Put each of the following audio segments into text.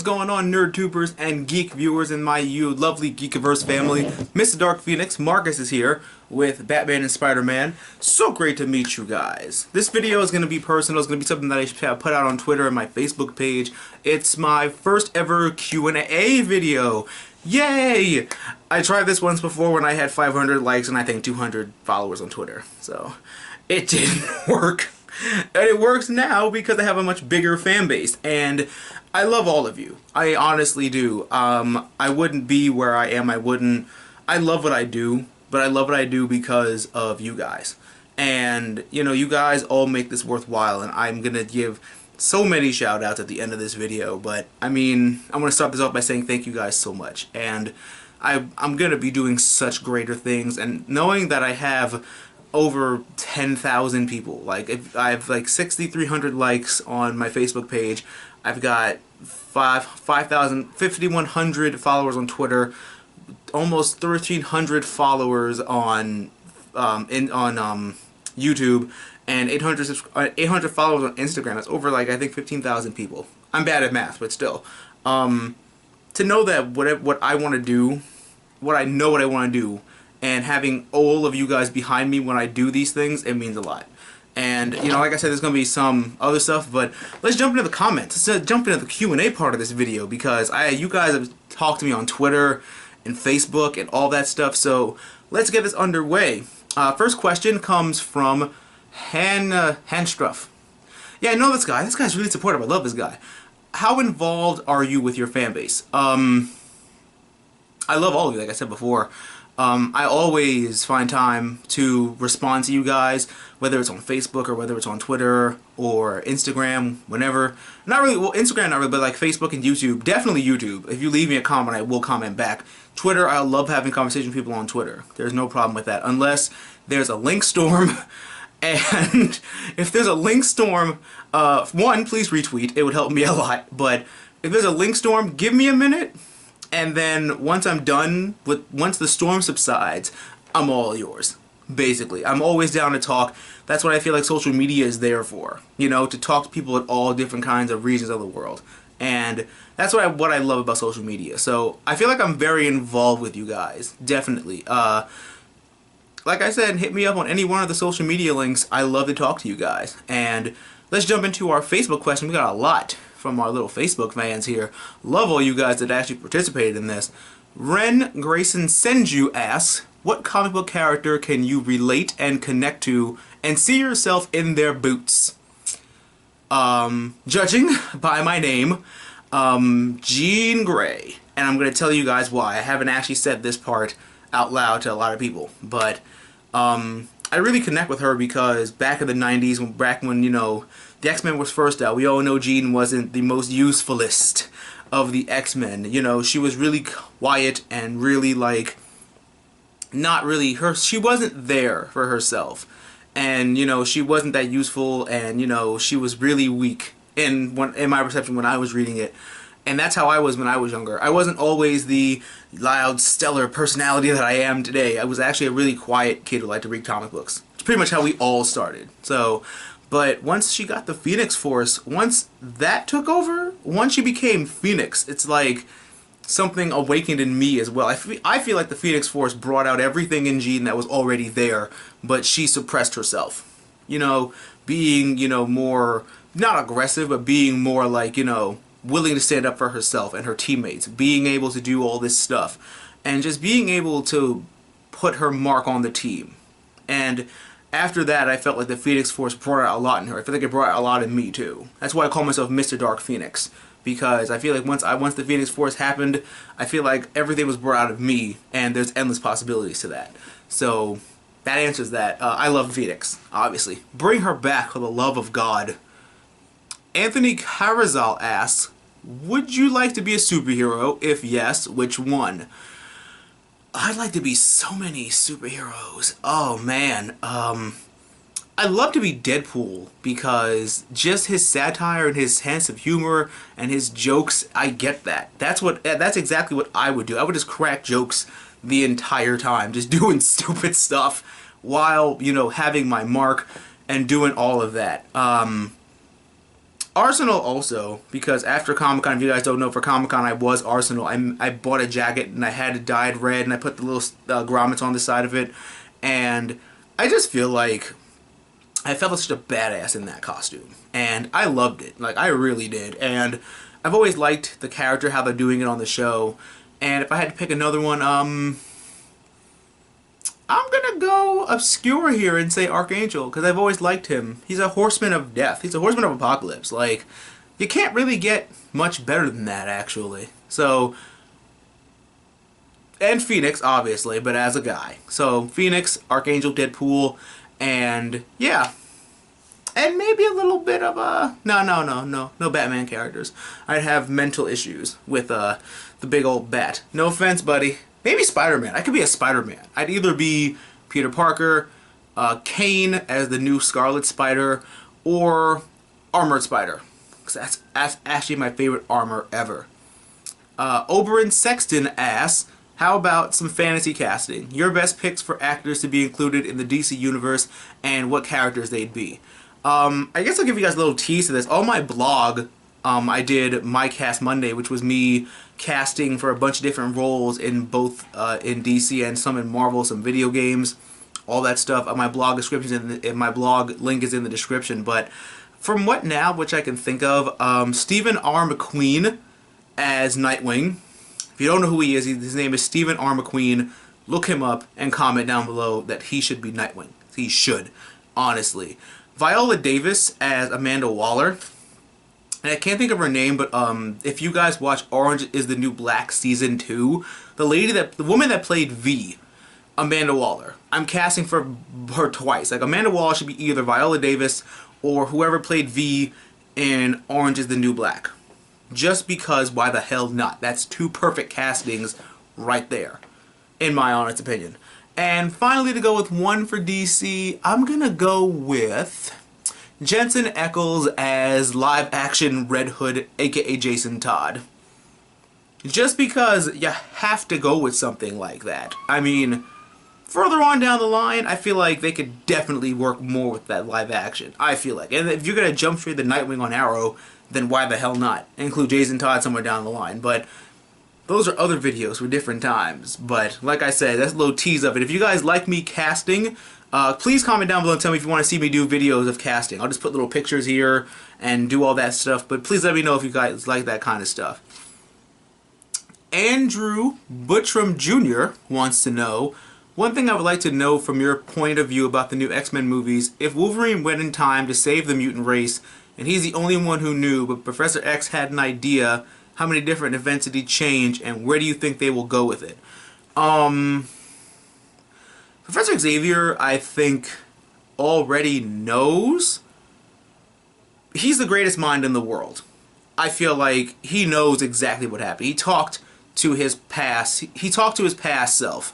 going on, nerd-tubers and geek viewers in my lovely Geekiverse family? MrDarkPhoenix, Marcus is here with Batman and Spider-Man. So great to meet you guys. This video is going to be personal. It's going to be something that I put out on Twitter and my Facebook page. It's my first ever Q&A video. Yay! I tried this once before when I had 500 likes and I think 200 followers on Twitter. So, it didn't work. And it works now because I have a much bigger fan base, and I love all of you. I honestly do. I wouldn't be where I am. I love what I do, but I love what I do because of you guys. And, you know, you guys all make this worthwhile, and I'm going to give so many shout outs at the end of this video. But, I mean, I'm going to start this off by saying thank you guys so much. And I'm going to be doing such greater things, and knowing that I have over 10,000 people. Like, if I have like 6,300 likes on my Facebook page. I've got 5,100 followers on Twitter, almost 1,300 followers on YouTube, and 800 followers on Instagram. That's over, like, I think 15,000 people. I'm bad at math, but still. To know that what I want to do, what I want to do, and having all of you guys behind me when I do these things, it means a lot. And, you know, like I said, there's going to be some other stuff, but let's jump into the comments. Let's jump into the Q&A part of this video, because you guys have talked to me on Twitter and Facebook and all that stuff, so let's get this underway. First question comes from Hanstruff. Yeah, I know this guy. This guy's really supportive. I love this guy. How involved are you with your fan base? I love all of you, like I said before. I always find time to respond to you guys, whether it's on Facebook or whether it's on Twitter or Instagram, whenever. Not really, well, Instagram not really, but like Facebook and YouTube. Definitely YouTube. If you leave me a comment, I will comment back. Twitter, I love having conversations with people on Twitter. There's no problem with that, unless there's a link storm. And if there's a link storm, one, please retweet. It would help me a lot. But if there's a link storm, give me a minute. And then once I'm done, once the storm subsides, I'm all yours, basically. I'm always down to talk. That's what I feel like social media is there for, you know, to talk to people at all different kinds of regions of the world. And that's what I love about social media. So I feel like I'm very involved with you guys, definitely. Like I said, hit me up on any one of the social media links. I love to talk to you guys. And let's jump into our Facebook question. We got a lot from our little Facebook fans here. Love all you guys that actually participated in this. Ren Grayson Senju asks, what comic book character can you relate and connect to and see yourself in their boots? Judging by my name, Jean Grey. And I'm going to tell you guys why. I haven't actually said this part out loud to a lot of people, but I really connect with her because back in the 90s, back when, you know, the X-Men was first out, we all know Jean wasn't the most usefulest of the X-Men. You know, she was really quiet and really, like, not really she wasn't there for herself. And, you know, she wasn't that useful, and, you know, she was really weak in my perception when I was reading it. And that's how I was when I was younger. I wasn't always the loud, stellar personality that I am today. I was actually a really quiet kid who liked to read comic books. It's pretty much how we all started. So, but once she got the Phoenix Force, once that took over, once she became Phoenix, it's like something awakened in me as well. I feel like the Phoenix Force brought out everything in Jean that was already there, but she suppressed herself. You know, being, you know, more, not aggressive, but being more like, you know, willing to stand up for herself and her teammates, being able to do all this stuff, and just being able to put her mark on the team. And after that, I felt like the Phoenix Force brought out a lot in her. I feel like it brought out a lot in me too. That's why I call myself MrDarkPhoenix, because I feel like once the Phoenix Force happened, I feel like everything was brought out of me, and there's endless possibilities to that. So that answers that. I love Phoenix, obviously. Bring her back for the love of God. Anthony Carazal asks, would you like to be a superhero? If yes, which one? I'd like to be so many superheroes. Oh man, I'd love to be Deadpool, because just his satire and his sense of humor and his jokes, I get that. That's exactly what I would do. I would just crack jokes the entire time, just doing stupid stuff while, you know, having my mark and doing all of that. Arsenal also, because after Comic-Con, if you guys don't know, for Comic-Con I was Arsenal. I bought a jacket and I had it dyed red and I put the little grommets on the side of it. And I just feel like I felt like such a badass in that costume. And I loved it. Like, I really did. And I've always liked the character, how they're doing it on the show. And if I had to pick another one, I'm gonna go obscure here and say Archangel, because I've always liked him. He's a horseman of death. He's a horseman of apocalypse. Like, you can't really get much better than that, actually. So, and Phoenix, obviously, but as a guy. So, Phoenix, Archangel, Deadpool, and yeah. And maybe a little bit of no Batman characters. I'd have mental issues with the big old bat. No offense, buddy. Maybe Spider-Man. I could be a Spider-Man. I'd either be Peter Parker, Kane as the new Scarlet Spider, or Armored Spider. Because that's actually my favorite armor ever. Oberyn Sexton asks, how about some fantasy casting? Your best picks for actors to be included in the DC universe and what characters they'd be. I guess I'll give you guys a little tease to this. On my blog, I did My Cast Monday, which was me casting for a bunch of different roles in both in DC and some in Marvel, some video games, all that stuff. My blog description in my blog link is in the description. But from what now, which I can think of, Stephen R. McQueen as Nightwing. If you don't know who he is, his name is Stephen R. McQueen. Look him up and comment down below that he should be Nightwing. He should, honestly. Viola Davis as Amanda Waller. And I can't think of her name, but if you guys watch Orange is the New Black Season 2, the woman that played V, Amanda Waller, I'm casting for her twice. Like, Amanda Waller should be either Viola Davis or whoever played V in Orange is the New Black. Just because, why the hell not? That's two perfect castings right there, in my honest opinion. And finally, to go with one for DC, I'm gonna go with Jensen Ackles as live-action Red Hood, aka Jason Todd. Just because you have to go with something like that. I mean, further on down the line, I feel like they could definitely work more with that live action. I feel like. And if you're gonna jump straight to Nightwing on Arrow, then why the hell not? Include Jason Todd somewhere down the line. But those are other videos for different times. But like I said, that's a little tease of it. If you guys like me casting, please comment down below and tell me if you want to see me do videos of casting. I'll just put little pictures here and do all that stuff. But please let me know if you guys like that kind of stuff. Andrew Buttram Jr. wants to know, one thing I would like to know from your point of view about the new X-Men movies, if Wolverine went in time to save the mutant race, and he's the only one who knew, but Professor X had an idea, how many different events did he change, and where do you think they will go with it? Professor Xavier, I think, already knows. He's the greatest mind in the world. I feel like he knows exactly what happened. He talked to his past. He talked to his past self.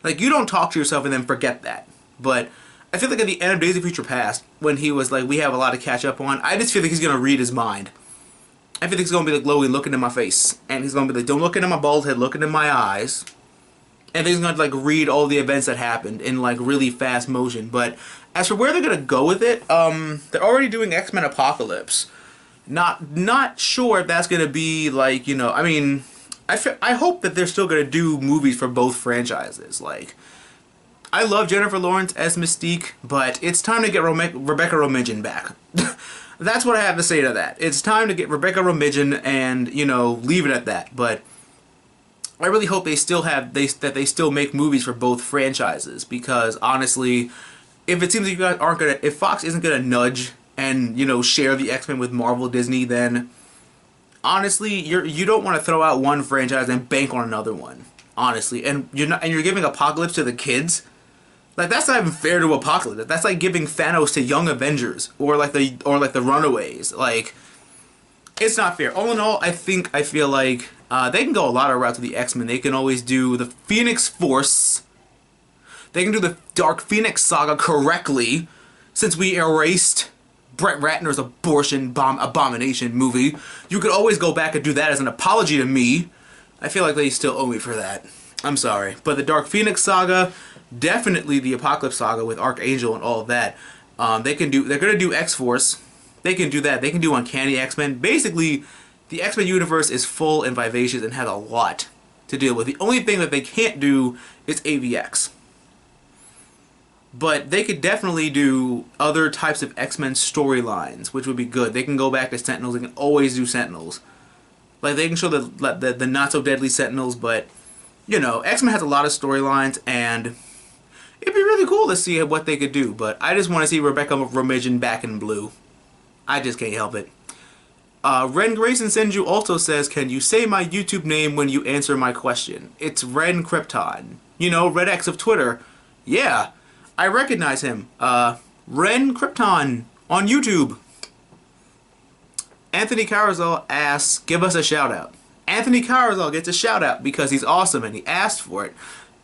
Like, you don't talk to yourself and then forget that. But I feel like at the end of Days of Future Past, when he was like, we have a lot to catch up on, I just feel like he's going to read his mind. I feel like he's going to be like, Logan, look into my face. And he's going to be like, don't look into my bald head, look into my eyes. And then he's going to like read all the events that happened in like really fast motion. But as for where they're going to go with it, they're already doing X-Men Apocalypse. Not sure if that's going to be like, you know, I mean, I hope that they're still going to do movies for both franchises. Like, I love Jennifer Lawrence as Mystique, but it's time to get Rebecca Romijn back. That's what I have to say to that. It's time to get Rebecca Romijn and, you know, leave it at that. But I really hope they still have that they still make movies for both franchises, because honestly, if it seems like you guys aren't gonna, if Fox isn't gonna nudge and, you know, share the X-Men with Marvel Disney, then honestly, you don't want to throw out one franchise and bank on another one. Honestly, and you're giving Apocalypse to the kids. Like, that's not even fair to Apocalypse. That's like giving Thanos to Young Avengers or like the Runaways. Like, it's not fair. All in all, I feel like they can go a lot of routes with the X-Men. They can always do the Phoenix Force. They can do the Dark Phoenix saga correctly, since we erased Brett Ratner's abortion abomination movie. You could always go back and do that as an apology to me. I feel like they still owe me for that. I'm sorry. But the Dark Phoenix saga, definitely the Apocalypse saga with Archangel and all of that. They're gonna do X-Force. they can do that. They can do Uncanny X-Men. Basically, the X-Men universe is full and vivacious and has a lot to deal with. The only thing that they can't do is AVX. But they could definitely do other types of X-Men storylines, which would be good. They can go back to Sentinels. They can always do Sentinels. Like, they can show the not-so-deadly Sentinels, but, you know, X-Men has a lot of storylines, and it'd be really cool to see what they could do. But I just want to see Rebecca Romijn back in blue. I just can't help it. Ren Grayson Senju also says, can you say my YouTube name when you answer my question? It's Ren Krypton. You know, Red X of Twitter. Yeah, I recognize him. Ren Krypton on YouTube. Anthony Carazal asks, give us a shout out. Anthony Carazal gets a shout out because he's awesome and he asked for it.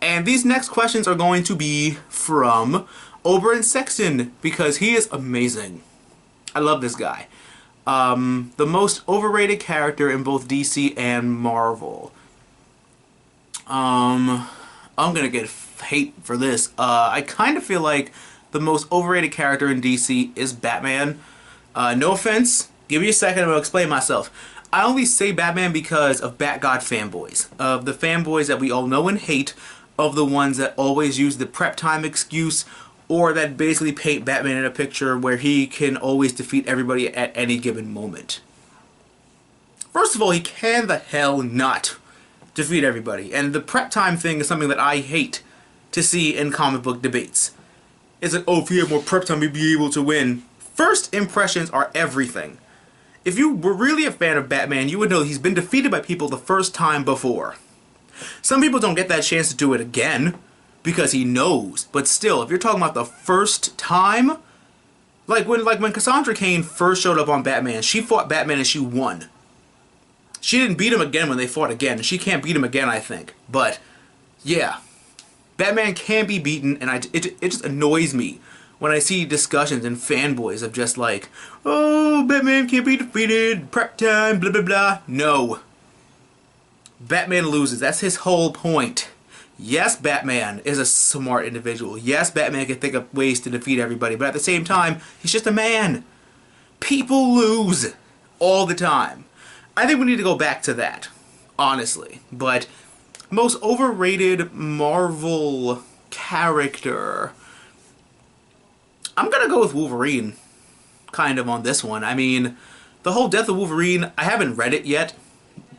And these next questions are going to be from Oberyn Sexton because he is amazing. I love this guy. The most overrated character in both DC and Marvel. I'm gonna get hate for this. I kind of feel like the most overrated character in DC is Batman. No offense. Give me a second, I'm gonna explain myself. I only say Batman because of Batgod fanboys. Of the fanboys that we all know and hate, of the ones that always use the prep time excuse, or that basically paint Batman in a picture where he can always defeat everybody at any given moment. First of all, he can the hell not defeat everybody. And the prep time thing is something that I hate to see in comic book debates. It's like, oh, if you have more prep time, you'd be able to win. First impressions are everything. If you were really a fan of Batman, you would know he's been defeated by people the first time before. Some people don't get that chance to do it again because he knows. But still, if you're talking about the first time, like when Cassandra Cain first showed up on Batman, she fought Batman and she won. She didn't beat him again when they fought again, and she can't beat him again, I think. But yeah, Batman can be beaten, and it just annoys me when I see discussions and fanboys of just like, oh, Batman can't be defeated, prep time, blah blah blah. No. Batman loses. That's his whole point. Yes, Batman is a smart individual. Yes, Batman can think of ways to defeat everybody, but at the same time, he's just a man. People lose all the time. I think we need to go back to that, honestly. But most overrated Marvel character, I'm gonna go with Wolverine, kind of, on this one. I mean, the whole Death of Wolverine, I haven't read it yet,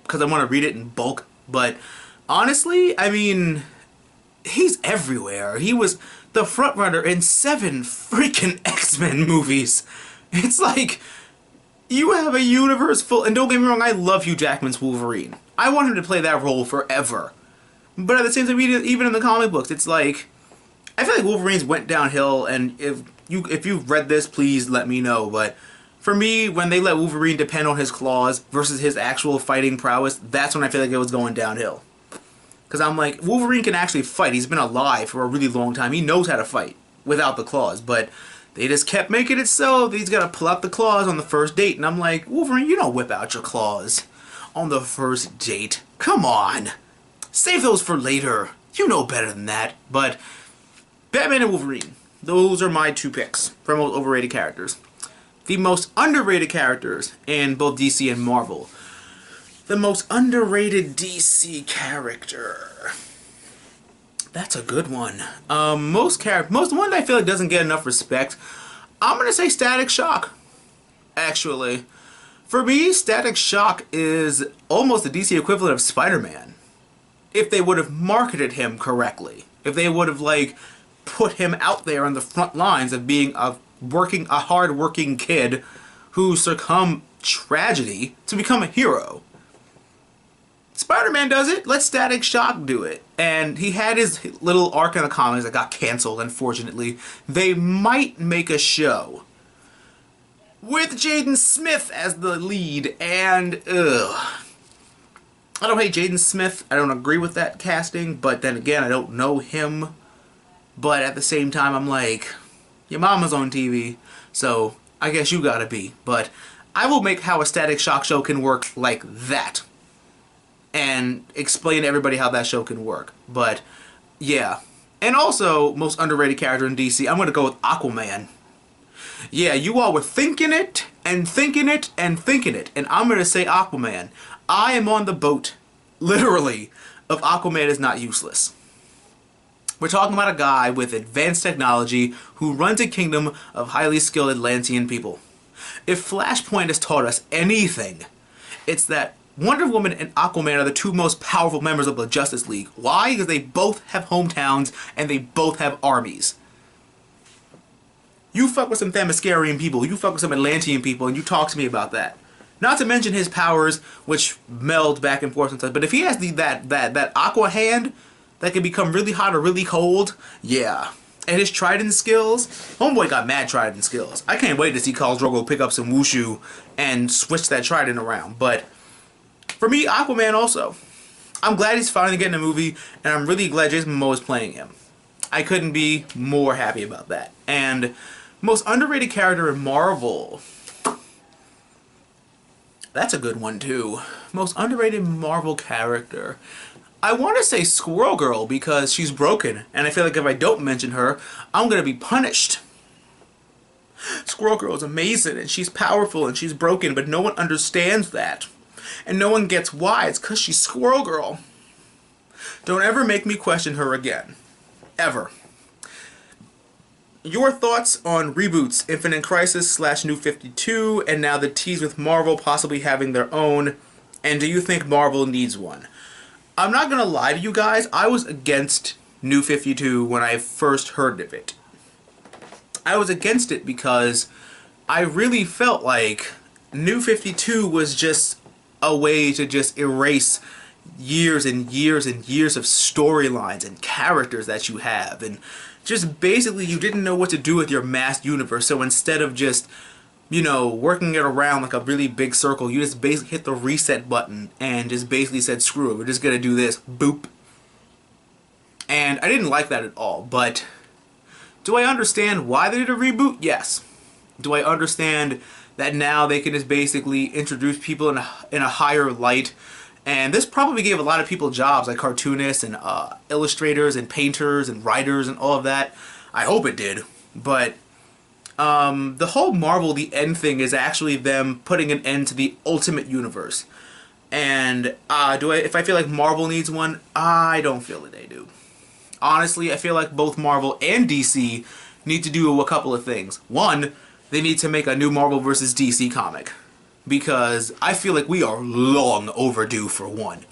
because I want to read it in bulk, but honestly, I mean, he's everywhere. He was the frontrunner in 7 freaking X-Men movies. It's like, you have a universe full, and don't get me wrong, I love Hugh Jackman's Wolverine. I want him to play that role forever. But at the same time, even in the comic books, it's like, I feel like Wolverine's went downhill, and if you've read this, please let me know, but for me, when they let Wolverine depend on his claws versus his actual fighting prowess, that's when I feel like it was going downhill. Because I'm like, Wolverine can actually fight. He's been alive for a really long time. He knows how to fight without the claws. But they just kept making it so that he's got to pull out the claws on the first date. And I'm like, Wolverine, you don't whip out your claws on the first date. Come on. Save those for later. You know better than that. But Batman and Wolverine, those are my 2 picks for most overrated characters. The most underrated characters in both DC and Marvel. The most underrated DC character. That's a good one. Most one that I feel like doesn't get enough respect, I'm gonna say Static Shock. Actually, for me, Static Shock is almost the DC equivalent of Spider-Man. If they would have marketed him correctly, if they would have like put him out there on the front lines of being a hard-working kid who succumbed tragedy to become a hero. Spider-Man does it. Let Static Shock do it. And he had his little arc in the comics that got canceled, unfortunately. They might make a show with Jaden Smith as the lead, and I don't hate Jaden Smith. I don't agree with that casting, but then again, I don't know him. But at the same time, I'm like, your mama's on TV, so I guess you gotta be. But I will make how a Static Shock show can work like that. And explain to everybody how that show can work. But, yeah. And also, most underrated character in DC, I'm gonna go with Aquaman. Yeah, you all were thinking it. and thinking it, and I'm going to say Aquaman. I am on the boat, literally, of Aquaman is not useless. We're talking about a guy with advanced technology who runs a kingdom of highly skilled Atlantean people. If Flashpoint has taught us anything, it's that Wonder Woman and Aquaman are the two most powerful members of the Justice League. Why? Because they both have hometowns and they both have armies. You fuck with some Themyscirian people, you fuck with some Atlantean people, and you talk to me about that. Not to mention his powers, which meld back and forth and stuff. But if he has that aqua hand that can become really hot or really cold, yeah. And his trident skills, homeboy got mad trident skills. I can't wait to see Khal Drogo pick up some wushu and switch that trident around. But for me, Aquaman also. I'm glad he's finally getting a movie, and I'm really glad Jason Momoa is playing him. I couldn't be more happy about that. And most underrated character in Marvel. That's a good one too. Most underrated Marvel character. I want to say Squirrel Girl because she's broken, and I feel like if I don't mention her, I'm going to be punished. Squirrel Girl is amazing, and she's powerful, and she's broken, but no one understands that. And no one gets why. It's because she's Squirrel Girl. Don't ever make me question her again. Ever. Your thoughts on reboots, Infinite Crisis / New 52, and now the tease with Marvel possibly having their own, and do you think Marvel needs one? I'm not going to lie to you guys, I was against New 52 when I first heard of it. I was against it because I really felt like New 52 was just a way to just erase years and years and years of storylines and characters that you have, and just basically you didn't know what to do with your mass universe. So instead of just, you know, working it around like a really big circle, you just basically hit the reset button and just basically said, screw it, we're just gonna do this, boop. And I didn't like that at all. But do I understand why they did a reboot? Yes. Do I understand that now they can just basically introduce people in a higher light? And this probably gave a lot of people jobs, like cartoonists and illustrators and painters and writers and all of that. I hope it did. But the whole Marvel The End thing is actually them putting an end to the Ultimate Universe. And if I feel like Marvel needs one? I don't feel that they do. Honestly, I feel like both Marvel and DC need to do a couple of things. One, they need to make a new Marvel vs. DC comic. Because I feel like we are long overdue for one.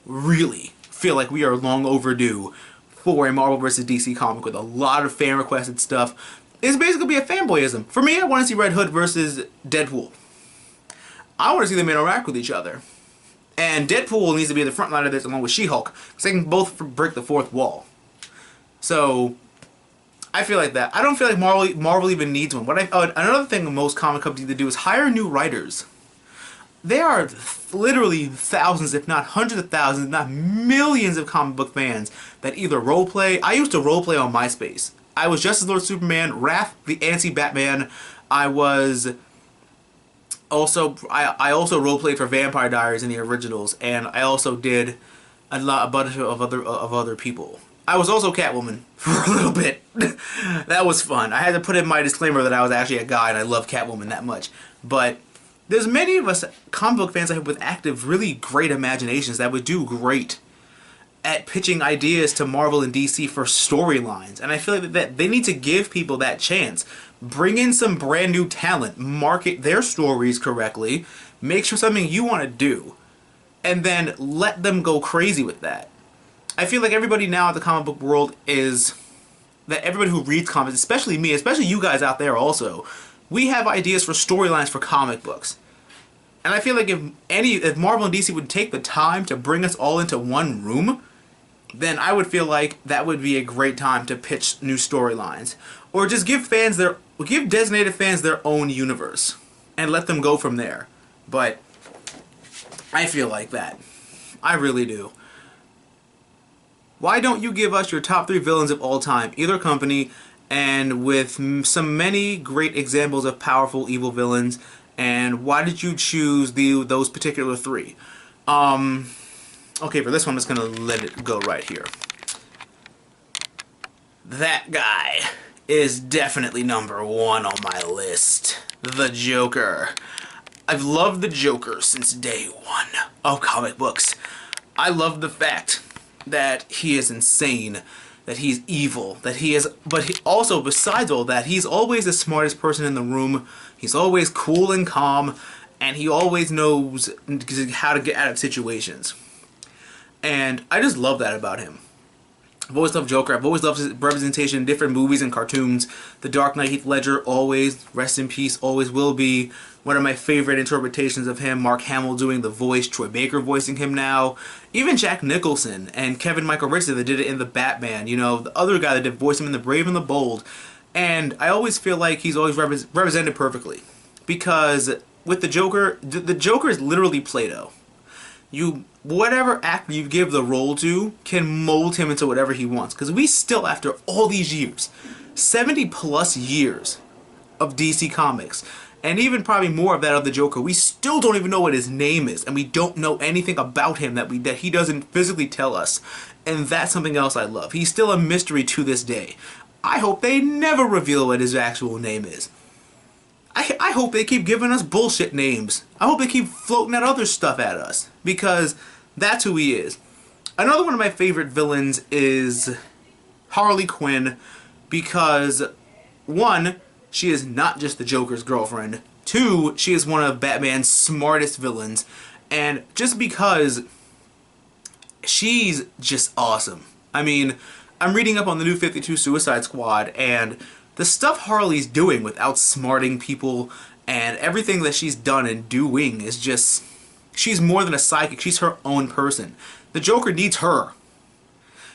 Really feel like we are long overdue for a Marvel vs. DC comic with a lot of fan requested stuff. It's basically be a fanboyism. For me, I want to see Red Hood versus Deadpool. I want to see them interact with each other. And Deadpool needs to be at the front line of this along with She-Hulk, because they can both break the fourth wall. So I feel like that. I don't feel like Marvel even needs one. Another thing most comic companies need to do is hire new writers. There are literally thousands, if not hundreds of thousands, if not millions of comic book fans that either roleplay. I used to roleplay on MySpace. I was Justice Lord Superman, Wrath, the anti-Batman. I also roleplayed for Vampire Diaries in the originals, and I also did a bunch of other people. I was also Catwoman for a little bit. That was fun. I had to put in my disclaimer that I was actually a guy and I love Catwoman that much. But there's many of us comic book fans with active, really great imaginations that would do great at pitching ideas to Marvel and DC for storylines. And I feel like that they need to give people that chance. Bring in some brand new talent. Market their stories correctly. Make sure something you want to do. And then let them go crazy with that. I feel like everybody now in the comic book world is that everybody who reads comics, especially me, especially you guys out there also, we have ideas for storylines for comic books. And I feel like if Marvel and DC would take the time to bring us all into one room, then I would feel like that would be a great time to pitch new storylines. Or just give designated fans their own universe and let them go from there. But I feel like that. I really do. Why don't you give us your top 3 villains of all time, either company, and with many great examples of powerful evil villains, and why did you choose those particular 3? Okay, for this one, I'm just going to let it go right here. That guy is definitely #1 on my list. the Joker. I've loved the Joker since day one of comic books. I love the fact that he is insane, that he's evil, that he is, but he also, besides all that, he's always the smartest person in the room. He's always cool and calm, and he always knows how to get out of situations. And I just love that about him. I've always loved Joker. I've always loved his representation in different movies and cartoons. The Dark Knight, Heath Ledger, always, rest in peace, always will be one of my favorite interpretations of him. Mark Hamill doing the voice, Troy Baker voicing him now. Even Jack Nicholson and Kevin Michael Richardson that did it in the Batman. You know, the other guy that did voice him in The Brave and the Bold. And I always feel like he's always represented perfectly. Because with the Joker is literally Play-Doh. Whatever actor you give the role to can mold him into whatever he wants. Because we still, after all these years, 70 plus years of DC Comics, and even probably more of that of the Joker, we still don't even know what his name is, and we don't know anything about him that he doesn't physically tell us. And that's something else I love. He's still a mystery to this day. I hope they never reveal what his actual name is. I hope they keep giving us bullshit names. I hope they keep floating that other stuff at us, because that's who he is. Another one of my favorite villains is Harley Quinn, because one, she is not just the Joker's girlfriend. Two, she is one of Batman's smartest villains. And just because she's just awesome. I mean, I'm reading up on the new 52 Suicide Squad, and the stuff Harley's doing with outsmarting people and everything that she's done and doing is just... She's more than a psychic. She's her own person. The Joker needs her.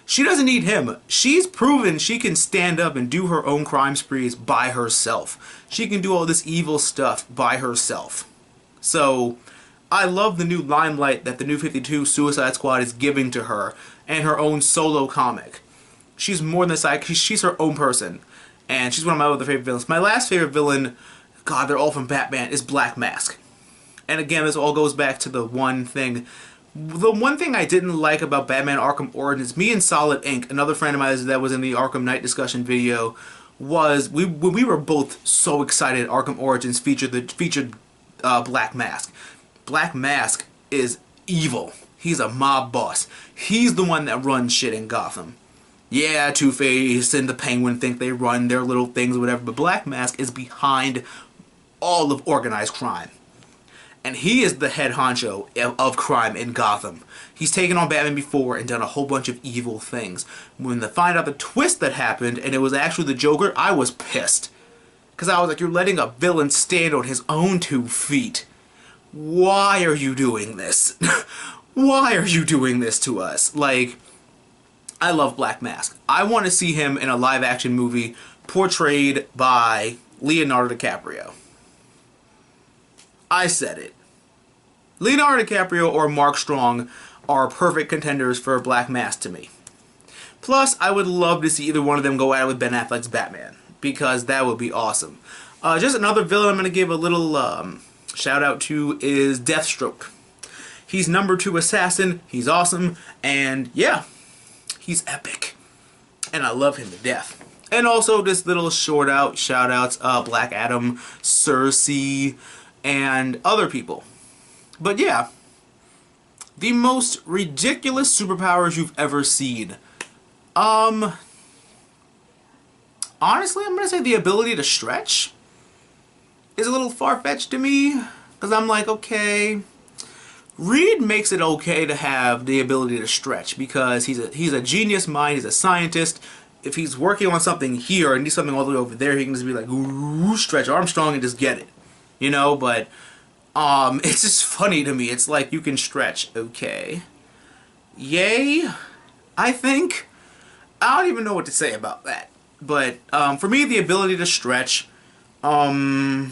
She doesn't need him. She's proven she can stand up and do her own crime sprees by herself. She can do all this evil stuff by herself. So, I love the new limelight that the new 52 Suicide Squad is giving to her and her own solo comic. She's more than a psychic. She's her own person. And she's one of my other favorite villains. My last favorite villain, God, they're all from Batman, is Black Mask. And again, this all goes back to the one thing. The one thing I didn't like about Batman Arkham Origins, me and Solid Inc., another friend of mine that was in the Arkham Knight discussion video, was we were both so excited Arkham Origins featured Black Mask. Black Mask is evil. He's a mob boss. He's the one that runs shit in Gotham. Yeah, Two-Face and the Penguin think they run their little things or whatever, but Black Mask is behind all of organized crime. And he is the head honcho of crime in Gotham. He's taken on Batman before and done a whole bunch of evil things. When they find out the twist that happened and it was actually the Joker, I was pissed. Because I was like, you're letting a villain stand on his own 2 feet. Why are you doing this? Why are you doing this to us? Like, I love Black Mask. I want to see him in a live-action movie portrayed by Leonardo DiCaprio. I said it. Leonardo DiCaprio or Mark Strong are perfect contenders for Black Mask to me. Plus, I would love to see either one of them go at it with Ben Affleck's Batman, because that would be awesome. Just another villain I'm going to give a little shout out to is Deathstroke. He's number 2 assassin, he's awesome, and yeah, he's epic. And I love him to death. And also just little shout outs, Black Adam, Cersei, and other people. But yeah, the most ridiculous superpowers you've ever seen. Honestly, I'm gonna say the ability to stretch is a little far-fetched to me, because I'm like, okay, Reed makes it okay to have the ability to stretch because he's a genius mind, he's a scientist. If he's working on something here and needs something all the way over there, he can just be like, ooh, stretch Armstrong and just get it. You know, but it's just funny to me. It's like, you can stretch, okay. Yay, I think. I don't even know what to say about that. But for me, the ability to stretch, what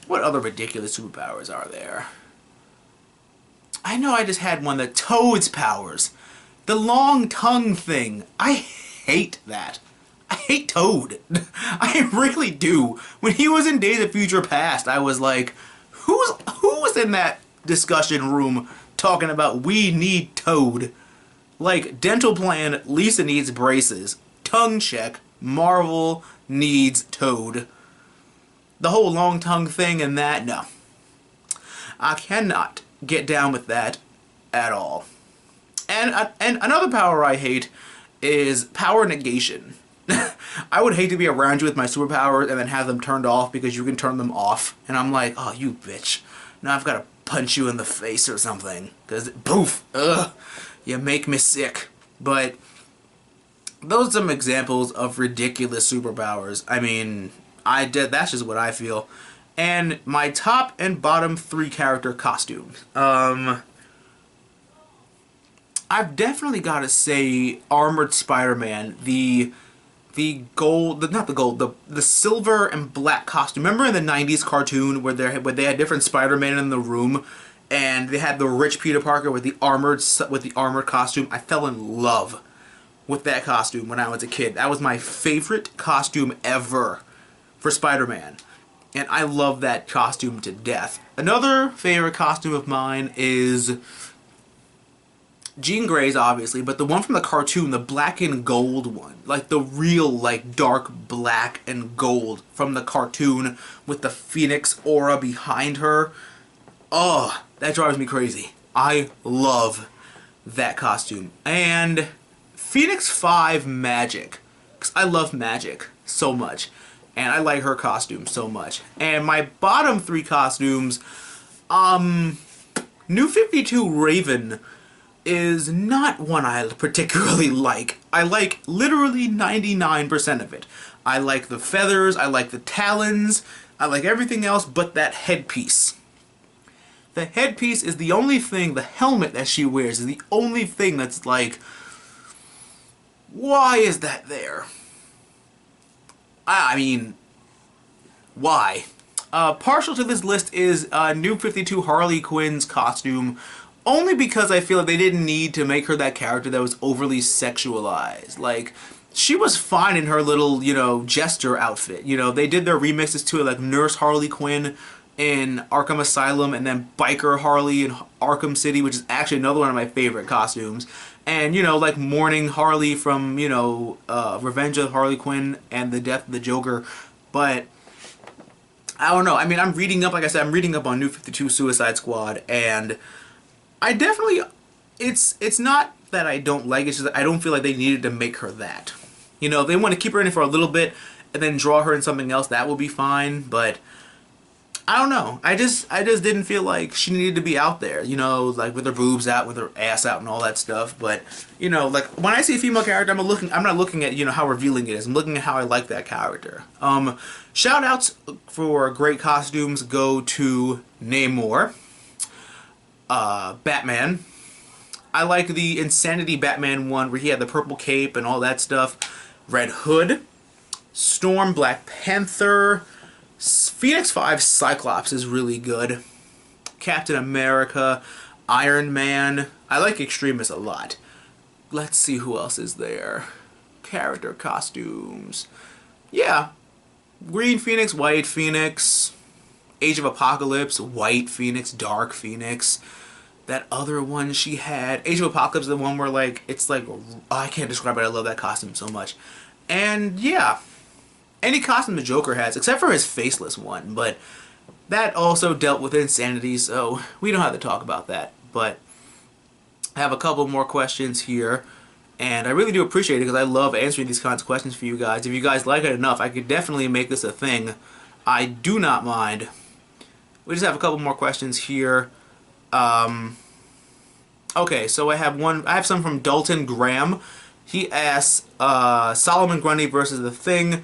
other ridiculous superpowers are there? I know I just had one, the Toad's powers. The long tongue thing. I hate that. I hate Toad. I really do. When he was in Days of Future Past, I was like, who was in that discussion room talking about we need Toad? Like, dental plan, Lisa needs braces. Tongue check, Marvel needs Toad. The whole long tongue thing and that, no. I cannot get down with that at all. And another power I hate is power negation. I would hate to be around you with my superpowers and then have them turned off because you can turn them off. And I'm like, oh, you bitch. Now I've got to punch you in the face or something. Because, poof, ugh, you make me sick. But those are some examples of ridiculous superpowers. I mean, that's just what I feel. And my top and bottom 3 character costumes. I've definitely got to say Armored Spider-Man, the silver and black costume. Remember in the 90s cartoon where they had different Spider-Man in the room, and they had the rich Peter Parker with the armored costume? I fell in love with that costume when I was a kid. That was my favorite costume ever for Spider-Man, and I love that costume to death. Another favorite costume of mine is Jean Grey's, obviously, but the one from the cartoon, the black and gold one. Like the real, like, dark black and gold from the cartoon with the Phoenix aura behind her. Oh, that drives me crazy. I love that costume. And Phoenix 5 Magic, because I love magic so much. And I like her costume so much. And my bottom 3 costumes, New 52 Raven is not one I particularly like. I like literally 99% of it. I like the feathers, I like the talons, I like everything else but that headpiece. The headpiece is the only thing, the helmet that she wears is the only thing that's like, why is that there? I mean, why? Partial to this list is New 52 Harley Quinn's costume, only because I feel like they didn't need to make her that character that was overly sexualized. Like, she was fine in her little, you know, jester outfit. You know, they did their remixes to it, like Nurse Harley Quinn in Arkham Asylum, and then Biker Harley in Arkham City, which is actually another one of my favorite costumes. And, you know, like Morning Harley from, you know, Revenge of Harley Quinn and The Death of the Joker. But I don't know. I mean, I'm reading up, like I said, I'm reading up on New 52 Suicide Squad, and I definitely, it's not that I don't like it, it's just that I don't feel like they needed to make her that. You know, if they want to keep her in it for a little bit and then draw her in something else, that will be fine, but I don't know. I just didn't feel like she needed to be out there, you know, like with her boobs out, with her ass out and all that stuff. But, you know, like when I see a female character, I'm not looking at, you know, how revealing it is. I'm looking at how I like that character. Shout outs for great costumes go to Namor, Batman. I like the Insanity Batman one where he had the purple cape and all that stuff. Red Hood, Storm, Black Panther, Phoenix 5 Cyclops is really good. Captain America, Iron Man. I like Extremis a lot. Let's see who else is there. Character costumes. Yeah. Green Phoenix, White Phoenix, Age of Apocalypse, White Phoenix, Dark Phoenix. That other one she had, Age of Apocalypse, the one where like, it's like, oh, I can't describe it, I love that costume so much. And yeah, any costume the Joker has, except for his faceless one, but that also dealt with insanity, so we don't have to talk about that. But I have a couple more questions here, and I really do appreciate it because I love answering these kinds of questions for you guys. If you guys like it enough, I could definitely make this a thing. I do not mind. We just have a couple more questions here. Okay, so I have some from Dalton Graham. He asks, Solomon Grundy versus The Thing.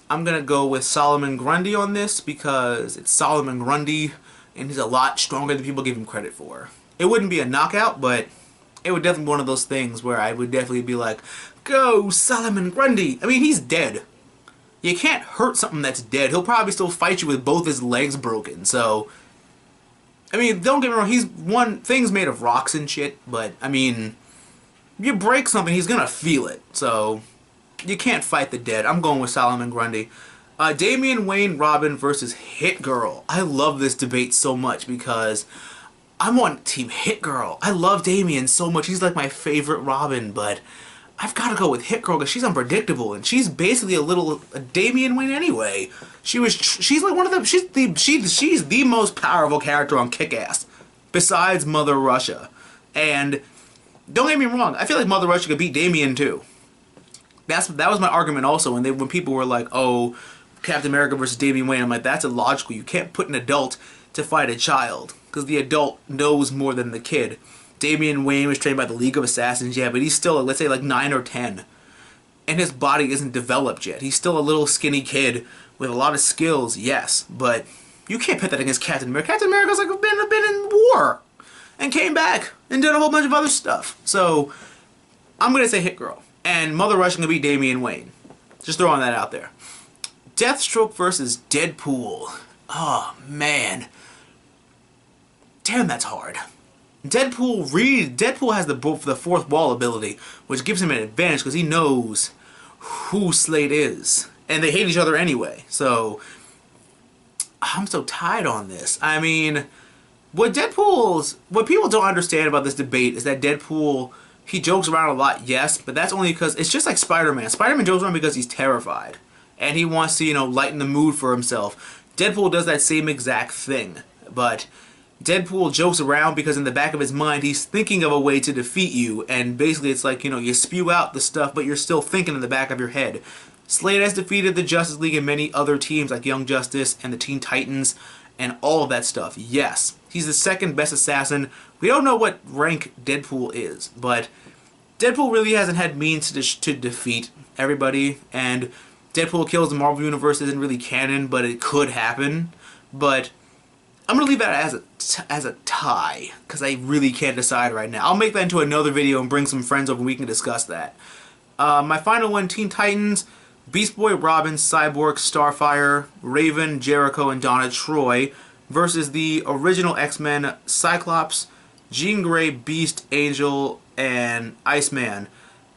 I'm gonna go with Solomon Grundy on this because it's Solomon Grundy and he's a lot stronger than people give him credit for. It wouldn't be a knockout, but it would definitely be one of those things where I would definitely be like, go Solomon Grundy! I mean, he's dead. You can't hurt something that's dead. He'll probably still fight you with both his legs broken, so I mean, don't get me wrong, thing's made of rocks and shit, but, I mean, you break something, he's gonna feel it, so you can't fight the dead. I'm going with Solomon Grundy. Damian Wayne Robin versus Hit Girl. I love this debate so much because I'm on Team Hit Girl. I love Damian so much. He's like my favorite Robin, but I've got to go with Hit Girl because she's unpredictable and she's basically a Damian Wayne anyway. She's like one of the she's the most powerful character on Kick-Ass, besides Mother Russia. And don't get me wrong, I feel like Mother Russia could beat Damian too. That was my argument also when people were like, oh, Captain America versus Damian Wayne. I'm like, that's illogical. You can't put an adult to fight a child because the adult knows more than the kid. Damian Wayne was trained by the League of Assassins, yeah, but he's still, let's say, like 9 or 10. And his body isn't developed yet. He's still a little skinny kid with a lot of skills, yes, but you can't put that against Captain America. Captain America's like been in war and came back and did a whole bunch of other stuff. So I'm going to say Hit Girl. And Mother Russia can be Damian Wayne. Just throwing that out there. Deathstroke versus Deadpool. Oh, man. Damn, that's hard. Deadpool has the fourth wall ability, which gives him an advantage because he knows who Slade is. And they hate each other anyway. So, I'm so tied on this. I mean, what people don't understand about this debate is that Deadpool, he jokes around a lot, yes, but that's only because it's just like Spider-Man. Spider-Man jokes around because he's terrified. And he wants to, lighten the mood for himself. Deadpool does that same exact thing. But Deadpool jokes around because in the back of his mind, he's thinking of a way to defeat you. And basically it's like, you spew out the stuff, but you're still thinking in the back of your head. Slade has defeated the Justice League and many other teams like Young Justice and the Teen Titans and all of that stuff. Yes, he's the second best assassin. We don't know what rank Deadpool is, but Deadpool really hasn't had means to defeat everybody. And Deadpool kills the Marvel Universe isn't really canon, but it could happen. But I'm going to leave that as a tie, because I really can't decide right now. I'll make that into another video and bring some friends over and we can discuss that. My final one, Teen Titans, Beast Boy, Robin, Cyborg, Starfire, Raven, Jericho, and Donna Troy versus the original X-Men, Cyclops, Jean Grey, Beast, Angel, and Iceman.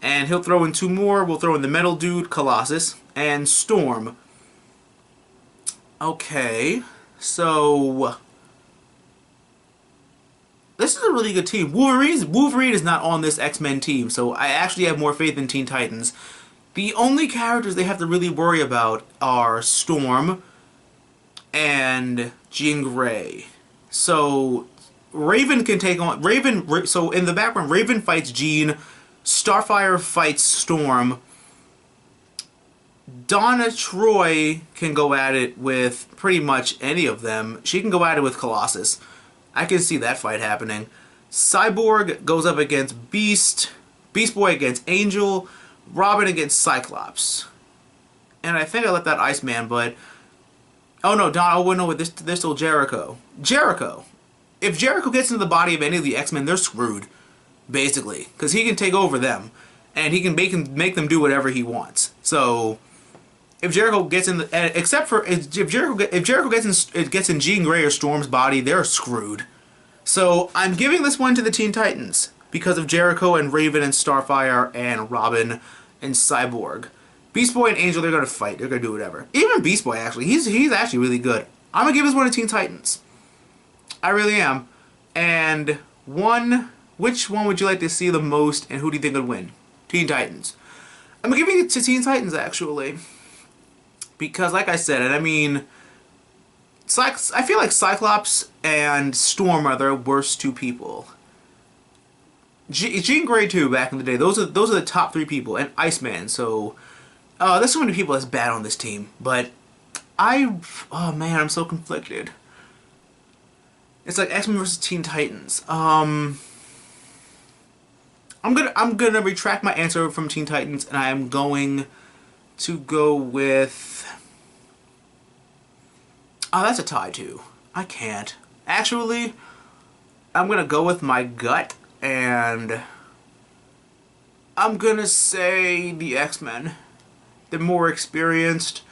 And he'll throw in 2 more. We'll throw in the Metal Dude, Colossus, and Storm. Okay, so this is a really good team. Wolverine is not on this X-Men team, so I actually have more faith in Teen Titans. The only characters they have to really worry about are Storm and Jean Grey. So Raven can take on so in the background, Raven fights Jean, Starfire fights Storm. Donna Troy can go at it with pretty much any of them. She can go at it with Colossus. I can see that fight happening. Cyborg goes up against Beast. Beast Boy against Angel. Robin against Cyclops. And I think I left out Iceman, but oh no, no, there's still Jericho. Jericho. If Jericho gets into the body of any of the X-Men, they're screwed, basically, because he can take over them, and he can make them do whatever he wants. So if Jericho gets in if Jericho gets in Jean Grey or Storm's body, they're screwed. So I'm giving this one to the Teen Titans because of Jericho and Raven and Starfire and Robin and Cyborg. Beast Boy and Angel, they're gonna fight. They're gonna do whatever. Even Beast Boy, actually, he's actually really good. I'm gonna give this one to Teen Titans. I really am. And which one would you like to see the most, and who do you think would win? Teen Titans. I'm giving it to Teen Titans, actually. Because, like I said, and I mean, I feel like Cyclops and Storm are their worst 2 people. Jean Grey, too, back in the day. Those are the top 3 people. And Iceman, so there's so many people that's bad on this team. But oh man, I'm so conflicted. It's like X-Men versus Teen Titans. I'm gonna retract my answer from Teen Titans, and I am going to go with. Oh, that's a tie too. I can't. Actually, I'm gonna go with my gut, and I'm gonna say the X-Men. They're more experienced,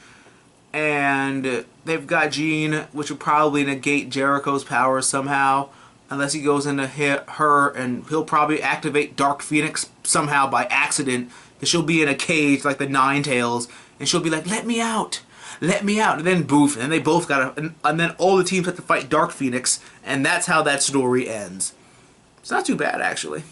and they've got Jean, which will probably negate Jericho's powers somehow, unless he goes into her, and he'll probably activate Dark Phoenix somehow by accident, because she'll be in a cage like the Nine Tails, and she'll be like, "Let me out! Let me out!" And then boof, and they both gotta, and then all the teams have to fight Dark Phoenix, and that's how that story ends. It's not too bad, actually.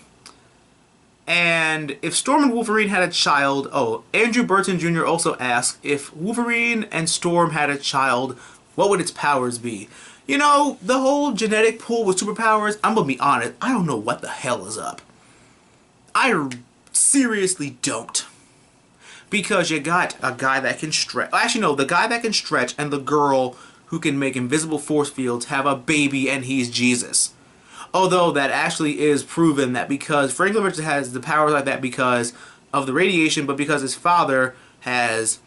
And if Storm and Wolverine had a child... Oh, Andrew Burton Jr. also asked, if Wolverine and Storm had a child, what would its powers be? You know, the whole genetic pool with superpowers, I'm gonna be honest, I don't know what the hell is up. I seriously don't. Because you got a guy that can stretch... Actually, no, the guy that can stretch and the girl who can make invisible force fields have a baby and he's Jesus. Although that actually is proven that because Franklin Richards has the powers like that because of the radiation, but because his father has...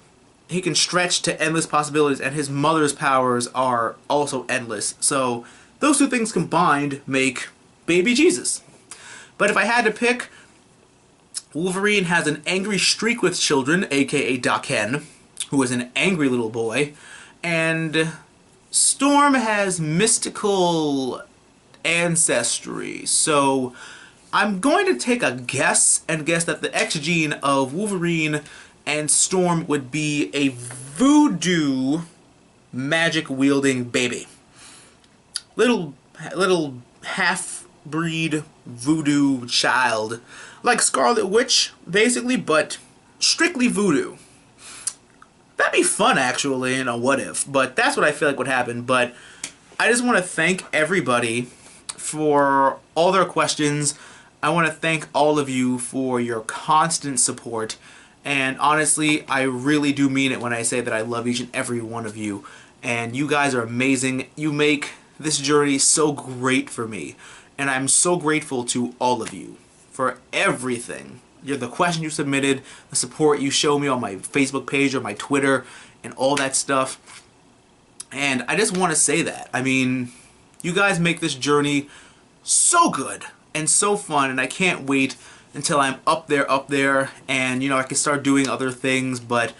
He can stretch to endless possibilities, and his mother's powers are also endless. So those two things combined make baby Jesus. But if I had to pick, Wolverine has an angry streak with children, aka Doc Hen, who is an angry little boy, and Storm has mystical ancestry. So I'm going to take a guess and guess that the X gene of Wolverine and Storm would be a voodoo magic-wielding baby. Little half-breed voodoo child. Like Scarlet Witch, basically, but strictly voodoo. That'd be fun, actually, in a what if. But that's what I feel like would happen. But I just want to thank everybody for all their questions. I want to thank all of you for your constant support. And honestly, I really do mean it when I say that I love each and every one of you. And you guys are amazing. You make this journey so great for me. And I'm so grateful to all of you for everything. You're the questions you submitted, the support you show me on my Facebook page or my Twitter, and all that stuff. And I just want to say that. I mean, you guys make this journey so good and so fun, and I can't wait until I'm up there, and, you know, I can start doing other things, but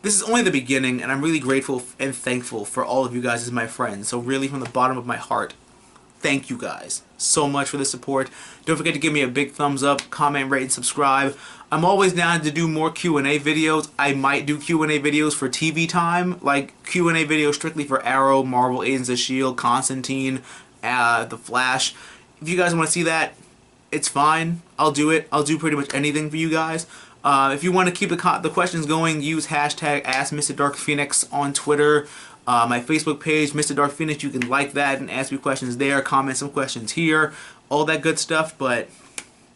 this is only the beginning, and I'm really grateful and thankful for all of you guys as my friends. So really, from the bottom of my heart, thank you guys so much for the support. Don't forget to give me a big thumbs up, comment, rate, and subscribe. I'm always down to do more Q&A videos. I might do Q&A videos for TV time, like Q&A videos strictly for Arrow, Marvel, Agents of S.H.I.E.L.D., Constantine, The Flash. If you guys want to see that, it's fine. I'll do it. I'll do pretty much anything for you guys. If you want to keep the questions going, use hashtag AskMrDarkPhoenix on Twitter. My Facebook page, MrDarkPhoenix, you can like that and ask me questions there, comment some questions here, all that good stuff. But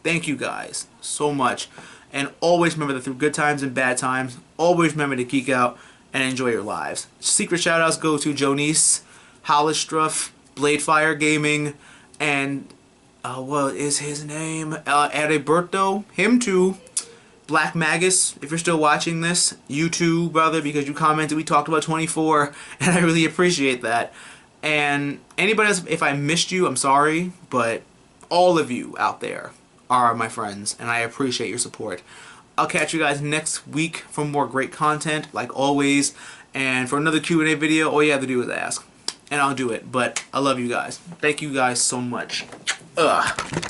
thank you guys so much. And always remember that through good times and bad times, always remember to geek out and enjoy your lives. Secret shoutouts go to Jonice, Hollistruff, Bladefire Gaming, and what is his name? Adalberto, him too. Black Magus, if you're still watching this, you too, brother, because you commented we talked about 24, and I really appreciate that. And anybody else, if I missed you, I'm sorry, but all of you out there are my friends, and I appreciate your support. I'll catch you guys next week for more great content, like always, and for another Q&A video, all you have to do is ask, and I'll do it. But I love you guys. Thank you guys so much. Ugh.